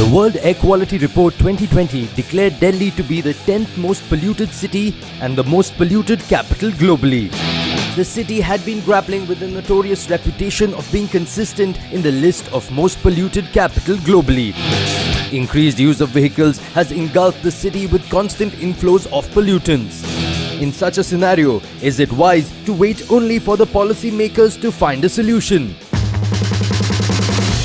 The World Air Quality Report 2020 declared Delhi to be the 10th most polluted city and the most polluted capital globally. The city had been grappling with the notorious reputation of being consistent in the list of most polluted capital globally. Increased use of vehicles has engulfed the city with constant inflows of pollutants. In such a scenario, is it wise to wait only for the policymakers to find a solution?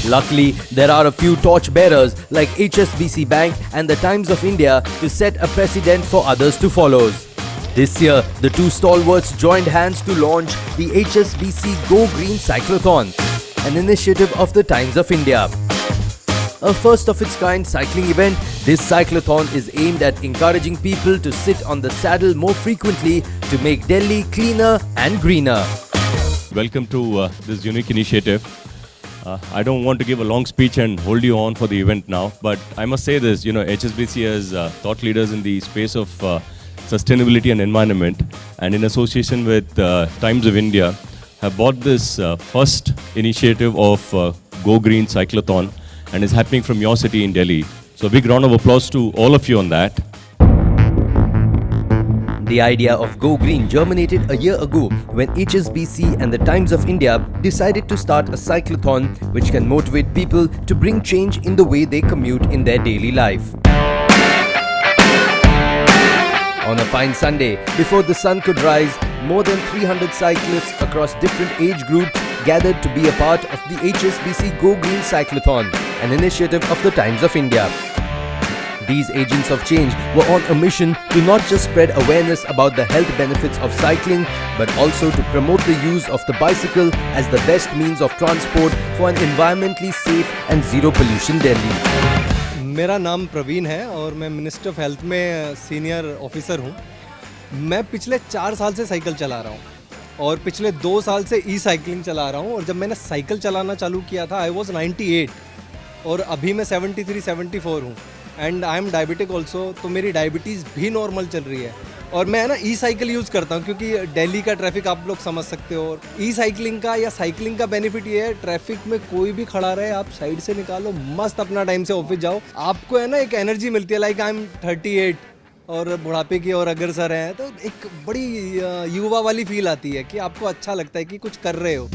Luckily, there are a few torchbearers like HSBC Bank and the Times of India to set a precedent for others to follow. This year, the two stalwarts joined hands to launch the HSBC Go Green Cyclothon, an initiative of the Times of India. A first-of-its-kind cycling event, this cyclothon is aimed at encouraging people to sit on the saddle more frequently to make Delhi cleaner and greener. Welcome to this unique initiative. I don't want to give a long speech and hold you on for the event now, but I must say this, HSBC as thought leaders in the space of sustainability and environment, and in association with Times of India, have bought this first initiative of Go Green Cyclothon, and is happening from your city in Delhi. So a big round of applause to all of you on that. The idea of Go Green germinated a year ago when HSBC and the Times of India decided to start a cyclothon which can motivate people to bring change in the way they commute in their daily life. On a fine Sunday, before the sun could rise, more than 300 cyclists across different age groups gathered to be a part of the HSBC Go Green Cyclothon, an initiative of the Times of India. These agents of change were on a mission to not just spread awareness about the health benefits of cycling, but also to promote the use of the bicycle as the best means of transport for an environmentally safe and zero pollution Delhi. मेरा नाम प्रवीण है और मैं minister of health में senior officer हूँ। मैं पिछले 4 साल से साइकिल चला रहा हूँ और पिछले 2 साल से साइक्लिंग चला रहा हूँ, और जब मैंने साइकिल चलाना चालू किया था आई वॉज 98 और अभी मैं 73-74 हूँ, and I am diabetic also, तो मेरी डायबिटीज़ भी नॉर्मल चल रही है। और मैं साइकिल यूज़ करता हूँ क्योंकि दिल्ली का ट्रैफिक आप लोग समझ सकते हो। और साइकिलिंग का या साइकिलिंग का बेनिफिट ये है, ट्रैफिक में कोई भी खड़ा रहे आप साइड से निकालो, मस्त अपना टाइम से ऑफिस जाओ, आपको एक एनर्जी मिलती है। लाइक आई एम 38 और बुढ़ापे की और अग्रसर है, तो एक बड़ी युवा वाली फील आती है कि आपको अच्छा लगता है कि कुछ कर रहे हो।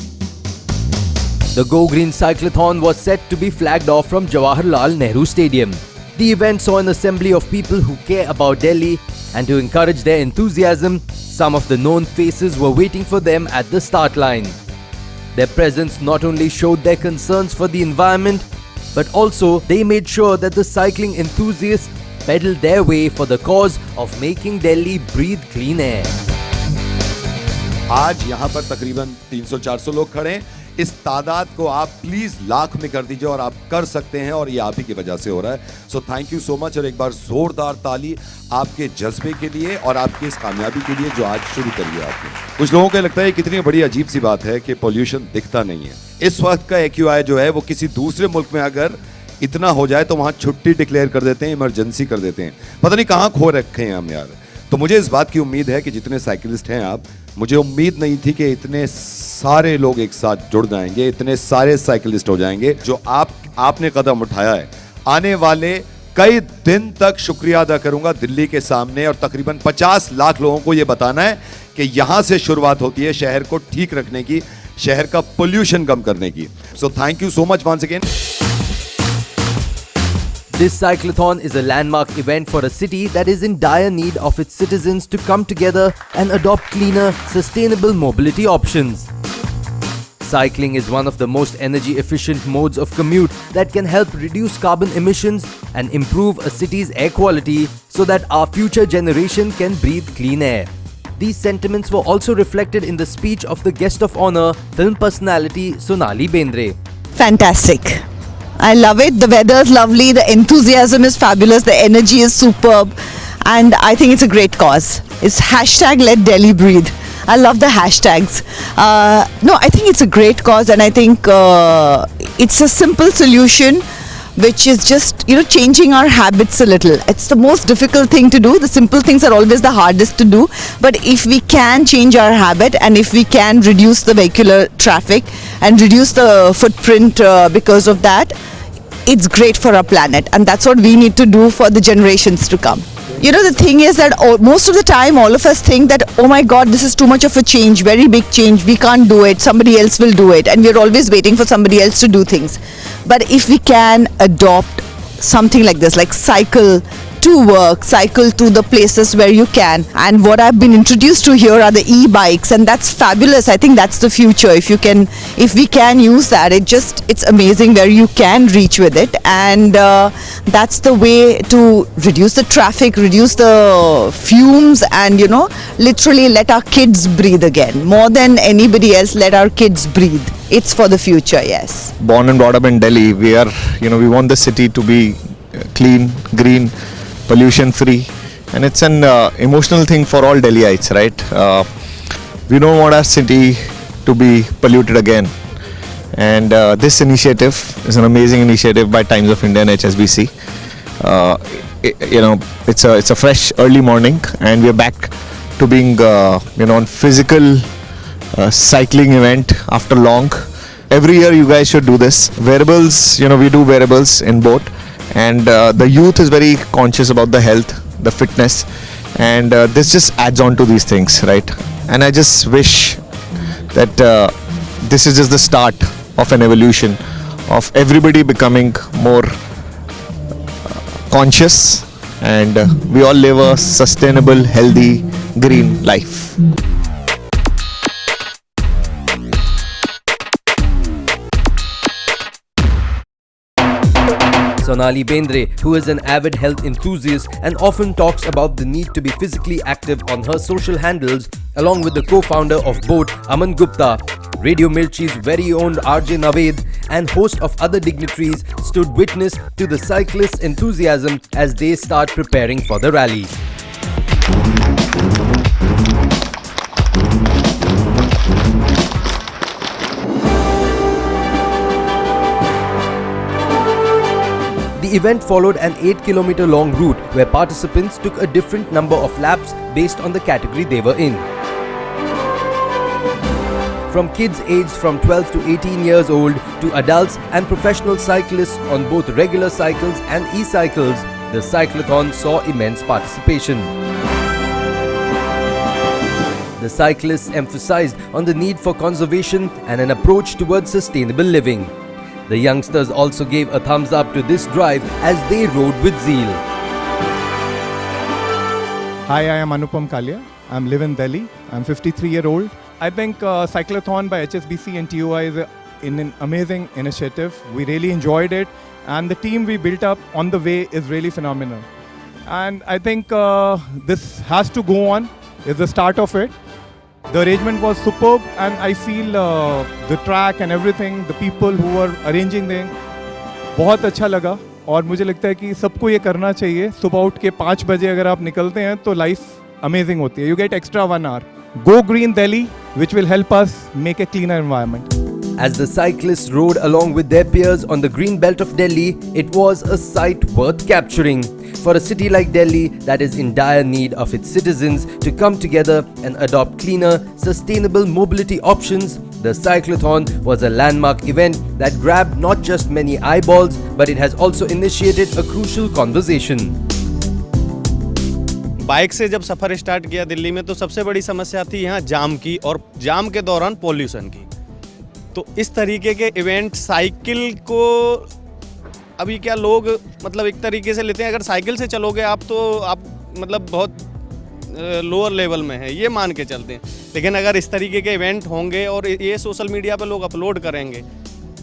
The Go Green Cyclothon was set to be flagged off from Jawaharlal Nehru Stadium. The event saw an assembly of people who care about Delhi, and to encourage their enthusiasm, some of the known faces were waiting for them at the start line. Their presence not only showed their concerns for the environment, but also they made sure that the cycling enthusiasts pedaled their way for the cause of making Delhi breathe clean air. आज यहाँ पर तकरीबन 300-400 लोग खड़े हैं। इस तादाद को आप प्लीज लाख में कर दीजिए, और आप कर सकते हैं, और ये आप ही की वजह से हो रहा है। सो थैंक यू सो मच, और एक बार जोरदार ताली आपके जज्बे के लिए और आपकी इस कामयाबी के लिए जो आज शुरू करी है आपने। कुछ लोगों को लगता है कितनी बड़ी अजीब सी बात है कि पोल्यूशन दिखता नहीं है। इस वक्त का AQI जो है वो किसी दूसरे मुल्क में अगर इतना हो जाए तो वहां छुट्टी डिक्लेयर कर देते हैं, इमरजेंसी कर देते हैं। पता नहीं कहाँ खो रखे हैं हम यार। तो मुझे इस बात की उम्मीद है कि जितने साइकिलिस्ट हैं आप, मुझे उम्मीद नहीं थी कि इतने सारे लोग एक साथ जुड़ जाएंगे, इतने सारे साइकिलिस्ट हो जाएंगे। जो आपने कदम उठाया है, आने वाले कई दिन तक शुक्रिया अदा करूंगा दिल्ली के सामने, और तकरीबन 50 लाख लोगों को यह बताना है कि यहां से शुरुआत होती है शहर को ठीक रखने की, शहर का पोल्यूशन कम करने की। So thank you so much once again. This cyclothon is a landmark event for a city that is in dire need of its citizens to come together and adopt cleaner, sustainable mobility options. Cycling is one of the most energy-efficient modes of commute that can help reduce carbon emissions and improve a city's air quality so that our future generation can breathe clean air. These sentiments were also reflected in the speech of the guest of honor, film personality Sonali Bendre. Fantastic. I love it. The weather is lovely. The enthusiasm is fabulous. The energy is superb. And I think it's a great cause. It's hashtag Let Delhi Breathe. I love the hashtags. No, I think it's a great cause, and I think it's a simple solution which is just, changing our habits a little. It's the most difficult thing to do. The simple things are always the hardest to do. But if we can change our habit, and if we can reduce the vehicular traffic and reduce the footprint because of that, it's great for our planet, and that's what we need to do for the generations to come. You know, the thing is that most of the time all of us think that, oh my god, this is too much of a change, very big change, we can't do it, somebody else will do it, and we're always waiting for somebody else to do things. But if we can adopt something like this, like cycle to work, cycle to the places where you can, and what I've been introduced to here are the e-bikes, and that's fabulous. I think that's the future. If we can use that, it's amazing where you can reach with it, and that's the way to reduce the traffic, reduce the fumes, and literally let our kids breathe again. More than anybody else, let our kids breathe. It's for the future, yes. Born and brought up in Delhi, we want the city to be clean, green, pollution free, and it's an emotional thing for all Delhiites, right? We don't want our city to be polluted again, and this initiative is an amazing initiative by Times of India and HSBC. It's a fresh early morning, and we're back to being on physical cycling event after long. Every year you guys should do this. Wearables, we do wearables in boat. And the youth is very conscious about the health, the fitness, and this just adds on to these things, right? And I just wish that this is just the start of an evolution of everybody becoming more conscious, and we all live a sustainable, healthy, green life. Sonali Bendre, who is an avid health enthusiast and often talks about the need to be physically active on her social handles, along with the co-founder of Boat, Aman Gupta, Radio Mirchi's very own RJ Naved, and host of other dignitaries, stood witness to the cyclists' enthusiasm as they start preparing for the rally. The event followed an 8-kilometer long route where participants took a different number of laps based on the category they were in. From kids aged from 12 to 18 years old to adults and professional cyclists on both regular cycles and e-cycles, the cyclothon saw immense participation. The cyclists emphasized on the need for conservation and an approach towards sustainable living. The youngsters also gave a thumbs up to this drive as they rode with zeal. Hi, I am Anupam Kalia. I live in Delhi. I'm 53-year-old. I think Cyclothon by HSBC and TOI is an amazing initiative. We really enjoyed it, and the team we built up on the way is really phenomenal. And I think this has to go on. It's the start of it. The arrangement was superb, and I feel the track and everything, the people who were arranging them, बहुत अच्छा लगा. और मुझे लगता है कि सबको ये करना चाहिए. सुबह उठ के 5 बजे अगर आप निकलते हैं तो लाइफ अमेजिंग होती है. You get extra 1 hour. Go Green Delhi, which will help us make a cleaner environment. As the cyclists rode along with their peers on the green belt of Delhi, it was a sight worth capturing. For a city like Delhi that is in dire need of its citizens to come together and adopt cleaner, sustainable mobility options, the cyclothon was a landmark event that grabbed not just many eyeballs, but it has also initiated a crucial conversation. Bike से जब सफ़र start किया दिल्ली में तो सबसे बड़ी समस्या थी यहाँ जाम की, और जाम के दौरान पॉल्यूशन की. तो इस तरीके के इवेंट साइकिल को अभी क्या लोग मतलब एक तरीके से लेते हैं, अगर साइकिल से चलोगे आप तो आप मतलब बहुत लोअर लेवल में है, ये मान के चलते हैं. लेकिन अगर इस तरीके के इवेंट होंगे और ये सोशल मीडिया पे लोग अपलोड करेंगे,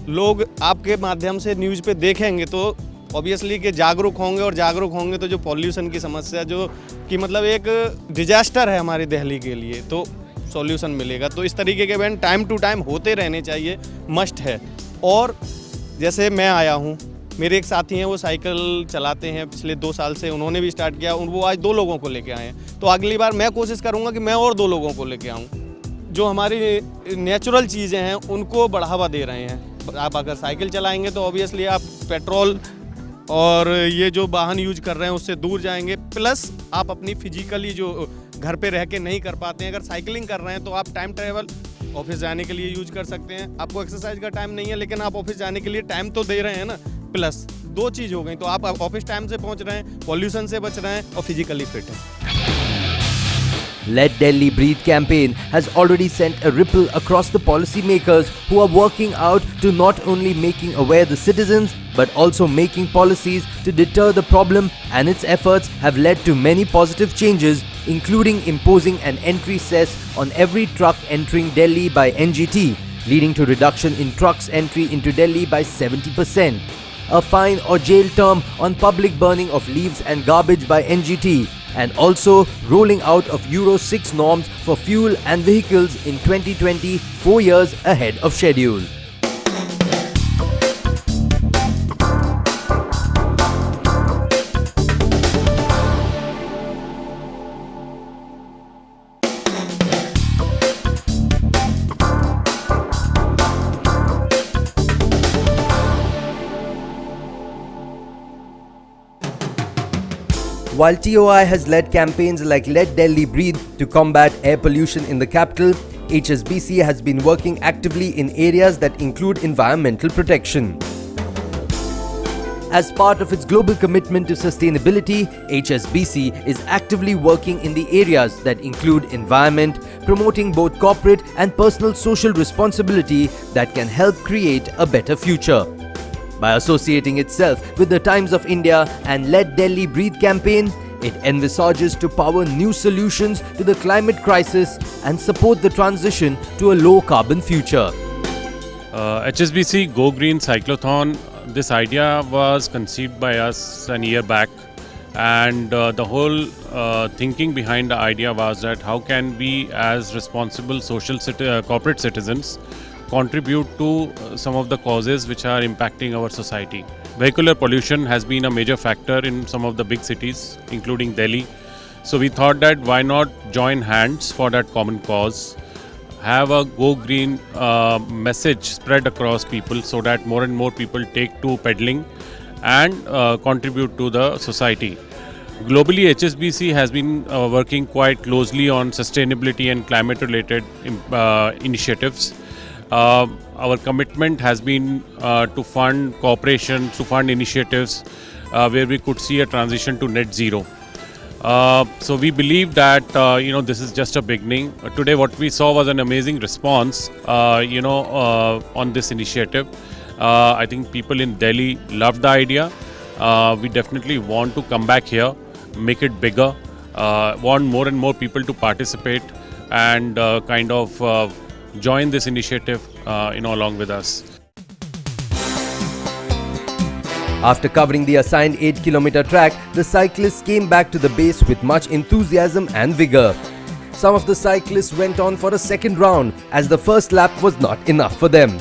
लोग आपके माध्यम से न्यूज़ पे देखेंगे, तो ऑब्वियसली कि जागरूक होंगे, और जागरूक होंगे तो जो पॉल्यूशन की समस्या जो कि मतलब एक डिजास्टर है हमारी दिल्ली के लिए, तो सॉल्यूशन मिलेगा. तो इस तरीके के इवेंट टाइम टू टाइम होते रहने चाहिए, मस्ट है. और जैसे मैं आया हूँ, मेरे एक साथी हैं वो साइकिल चलाते हैं पिछले 2 साल से, उन्होंने भी स्टार्ट किया, वो आज 2 लोगों को लेके आए हैं. तो अगली बार मैं कोशिश करूँगा कि मैं और 2 लोगों को लेके आऊँ. जो हमारी नेचुरल चीज़ें हैं उनको बढ़ावा दे रहे हैं. आप अगर साइकिल चलाएँगे तो ऑब्वियसली आप पेट्रोल और ये जो वाहन यूज कर रहे हैं उससे दूर जाएंगे, प्लस आप अपनी फिजिकली जो घर पे रह के नहीं कर पाते हैं, अगर साइकिलिंग कर रहे हैं तो आप टाइम ट्रेवल ऑफिस जाने के लिए यूज कर सकते हैं. आपको एक्सरसाइज का टाइम नहीं है, लेकिन आप ऑफिस जाने के लिए टाइम तो दे रहे हैं ना. प्लस, दो चीज़ हो गई। तो आप ऑफिस टाइम से पहुंच रहे हैं, पॉल्यूशन से बच रहे हैं और फिजिकली फिट हैं। Let Delhi Breathe campaign has already sent a ripple across the policymakers who are working out to not only making aware the citizens but also making policies to deter the problem, and its efforts have led to many positive changes, including imposing an entry cess on every truck entering Delhi by NGT, leading to reduction in trucks entry into Delhi by 70%. A fine or jail term on public burning of leaves and garbage by NGT, and also rolling out of Euro 6 norms for fuel and vehicles in 2020, 4 years ahead of schedule. While TOI has led campaigns like Let Delhi Breathe to combat air pollution in the capital, HSBC has been working actively in areas that include environmental protection. As part of its global commitment to sustainability, HSBC is actively working in the areas that include environment, promoting both corporate and personal social responsibility that can help create a better future. By associating itself with the Times of India and Let Delhi Breathe campaign, it envisages to power new solutions to the climate crisis and support the transition to a low-carbon future. HSBC Go Green Cyclothon, this idea was conceived by us a year back, and the whole thinking behind the idea was that how can we as responsible corporate citizens contribute to some of the causes which are impacting our society. Vehicular pollution has been a major factor in some of the big cities, including Delhi. So we thought that why not join hands for that common cause, have a Go Green message spread across people so that more and more people take to pedaling and contribute to the society. Globally, HSBC has been working quite closely on sustainability and climate related initiatives. Our commitment has been to fund cooperation, to fund initiatives where we could see a transition to net zero. So we believe that this is just a beginning. Today what we saw was an amazing response on this initiative. I think people in Delhi loved the idea. We definitely want to come back here, make it bigger, want more and more people to participate and kind of join this initiative along with us. After covering the assigned 8-kilometer track, the cyclists came back to the base with much enthusiasm and vigor. Some of the cyclists went on for a second round as the first lap was not enough for them.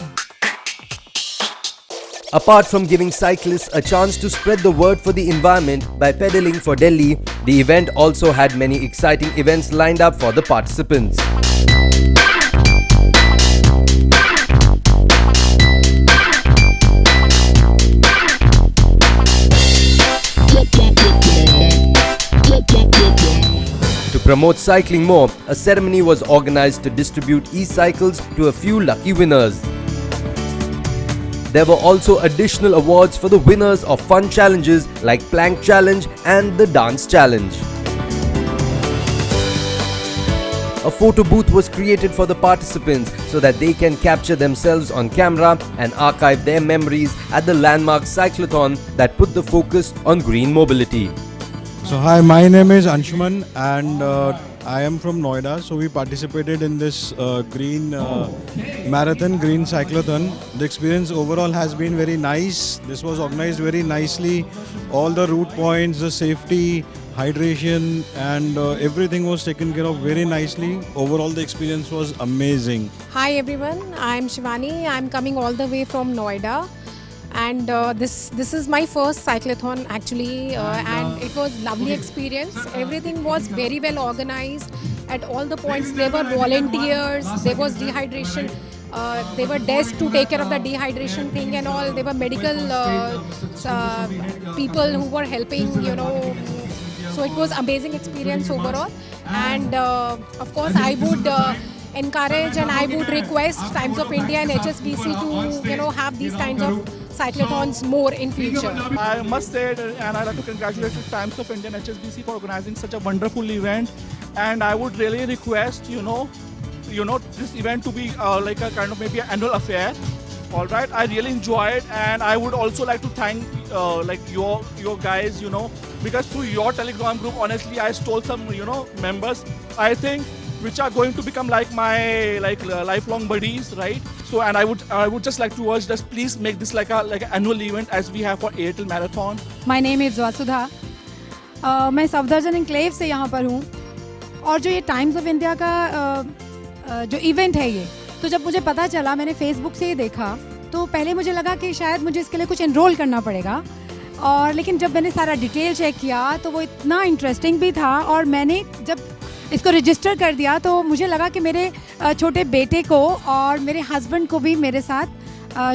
Apart from giving cyclists a chance to spread the word for the environment by pedaling for Delhi, the event also had many exciting events lined up for the participants. To promote cycling more, a ceremony was organized to distribute e-cycles to a few lucky winners. There were also additional awards for the winners of fun challenges like Plank Challenge and the Dance Challenge. A photo booth was created for the participants so that they can capture themselves on camera and archive their memories at the landmark cyclothon that put the focus on green mobility. So hi, my name is Anshuman and I am from Noida. So we participated in this green marathon, green cyclothon. The experience overall has been very nice. This was organized very nicely. All the route points, the safety, hydration and everything was taken care of very nicely. Overall the experience was amazing. Hi everyone, I am Shivani. I am coming all the way from Noida. And this is my first cyclothon actually, and it was lovely experience. Everything was very well organized at all the points. There were volunteers, there was dehydration, there were desks to take care of the dehydration thing and all. There were medical people who were helping, so it was amazing experience overall. And of course I would encourage and I would request Times of India and HSBC to have these kinds of cyclothons more in future. I must say, and I'd like to congratulate the Times of India and HSBC for organizing such a wonderful event. And I would really request, this event to be like a kind of maybe an annual affair. All right, I really enjoyed, and I would also like to thank like your guys, because through your Telegram group, honestly, I stole some members, I think, which are going to become like my lifelong buddies, right? So, and I would just like to urge, just please make this like an annual event as we have for Airtel Marathon. My name is Vasudha. मैं Safdarjung enclave से यहाँ पर हूँ, और जो ये times of India का जो इवेंट है ये, तो जब मुझे पता चला, मैंने फेसबुक से ही देखा, तो पहले मुझे लगा कि शायद मुझे इसके लिए कुछ एनरोल करना पड़ेगा, और लेकिन जब मैंने सारा डिटेल चेक किया तो वो इतना इंटरेस्टिंग भी था, और मैंने जब इसको रजिस्टर कर दिया तो मुझे लगा कि मेरे छोटे बेटे को और मेरे हस्बैंड को भी मेरे साथ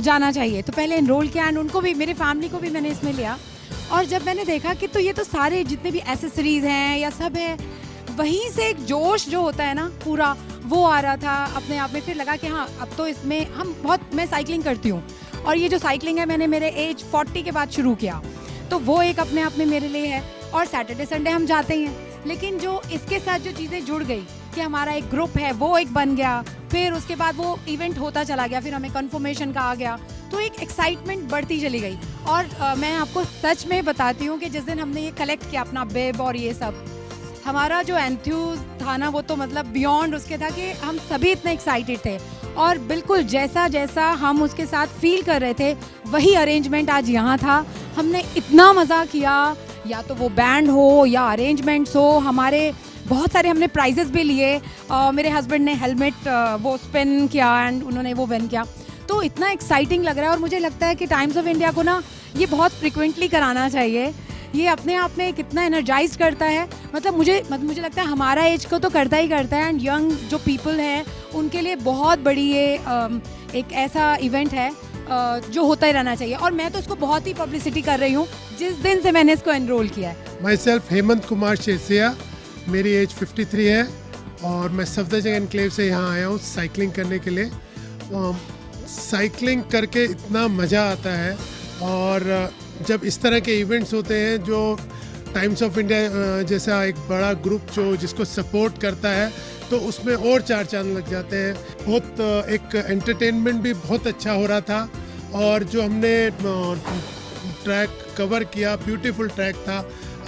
जाना चाहिए। तो पहले एनरोल किया, एंड उनको भी, मेरी फैमिली को भी मैंने इसमें लिया। और जब मैंने देखा कि तो ये तो सारे जितने भी एसेसरीज़ हैं या सब है, वहीं से एक जोश जो होता है ना पूरा, वो आ रहा था अपने आप में। फिर लगा कि हाँ, अब तो इसमें मैं साइकिलिंग करती हूँ, और ये जो साइकिलिंग है मैंने मेरे एज 40 के बाद शुरू किया, तो वो एक अपने आप में मेरे लिए है। और सैटरडे संडे हम जाते ही हैं, लेकिन जो इसके साथ जो चीज़ें जुड़ गई कि हमारा एक ग्रुप है, वो एक बन गया, फिर उसके बाद वो इवेंट होता चला गया, फिर हमें कन्फर्मेशन का आ गया, तो एक एक्साइटमेंट बढ़ती चली गई। और मैं आपको सच में बताती हूँ कि जिस दिन हमने ये कलेक्ट किया अपना बेब और ये सब, हमारा जो एंथ्यूज था ना, वो तो मतलब बियॉन्ड उसके था कि हम सभी इतने एक्साइटेड थे, और बिल्कुल जैसा जैसा हम उसके साथ फील कर रहे थे, वही अरेंजमेंट आज यहाँ था। हमने इतना मज़ा किया, या तो वो बैंड हो या अरेंजमेंट्स हो, हमारे बहुत सारे हमने प्राइजेस भी लिए। मेरे हस्बैंड ने हेलमेट वो स्पिन किया, एंड उन्होंने वो विन किया, तो इतना एक्साइटिंग लग रहा है। और मुझे लगता है कि टाइम्स ऑफ इंडिया को ना ये बहुत फ्रिक्वेंटली कराना चाहिए। ये अपने आप में कितना एनर्जाइज करता है, मतलब मुझे लगता है हमारा एज को तो करता ही करता है, एंड यंग जो पीपल हैं उनके लिए बहुत बड़ी ये एक ऐसा इवेंट है जो होता ही रहना चाहिए। और मैं तो इसको बहुत ही पब्लिसिटी कर रही हूँ जिस दिन से मैंने इसको एनरोल किया है। माई सेल्फ हेमंत कुमार शेरसिया, मेरी एज 53 है, और मैं सफदरजंग एनक्लेव से यहाँ आया हूँ साइकिलिंग करने के लिए। साइकिलिंग करके इतना मज़ा आता है, और जब इस तरह के इवेंट्स होते हैं जो टाइम्स ऑफ इंडिया जैसा एक बड़ा ग्रुप जो जिसको सपोर्ट करता है, तो उसमें और चार चांद लग जाते हैं। बहुत एक एंटरटेनमेंट भी बहुत अच्छा हो रहा था, और जो हमने ट्रैक कवर किया, ब्यूटीफुल ट्रैक था,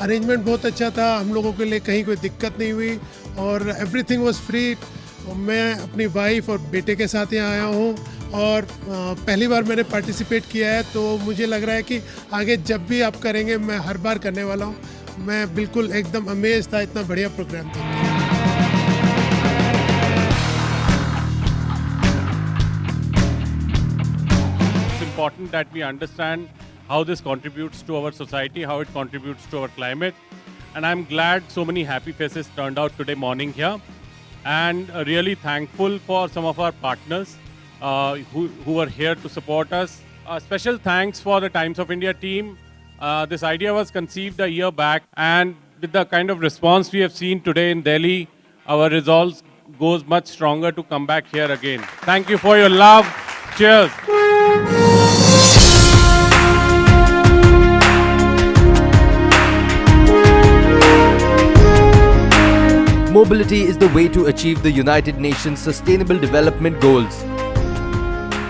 अरेंजमेंट बहुत अच्छा था, हम लोगों के लिए कहीं कोई दिक्कत नहीं हुई, और एवरीथिंग वाज फ्री। मैं अपनी वाइफ और बेटे के साथ यहाँ आया हूँ, और पहली बार मैंने पार्टिसिपेट किया है, तो मुझे लग रहा है कि आगे जब भी आप करेंगे मैं हर बार करने वाला हूँ। मैं बिल्कुल एकदम अमेज था, इतना बढ़िया प्रोग्राम था। It's important that we understand how this contributes to our society, how it contributes to our climate. And I'm glad so many happy faces turned out today morning here. And really thankful for some of our partners who are here to support us. Special thanks for the Times of India team. This idea was conceived a year back, and with the kind of response we have seen today in Delhi, our resolve goes much stronger to come back here again. Thank you for your love. Cheers. Mobility is the way to achieve the United Nations Sustainable Development Goals.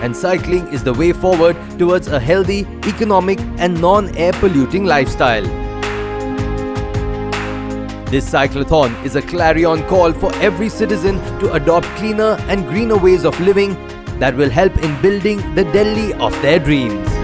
And cycling is the way forward towards a healthy, economic and non-air polluting lifestyle. This cyclothon is a clarion call for every citizen to adopt cleaner and greener ways of living that will help in building the Delhi of their dreams.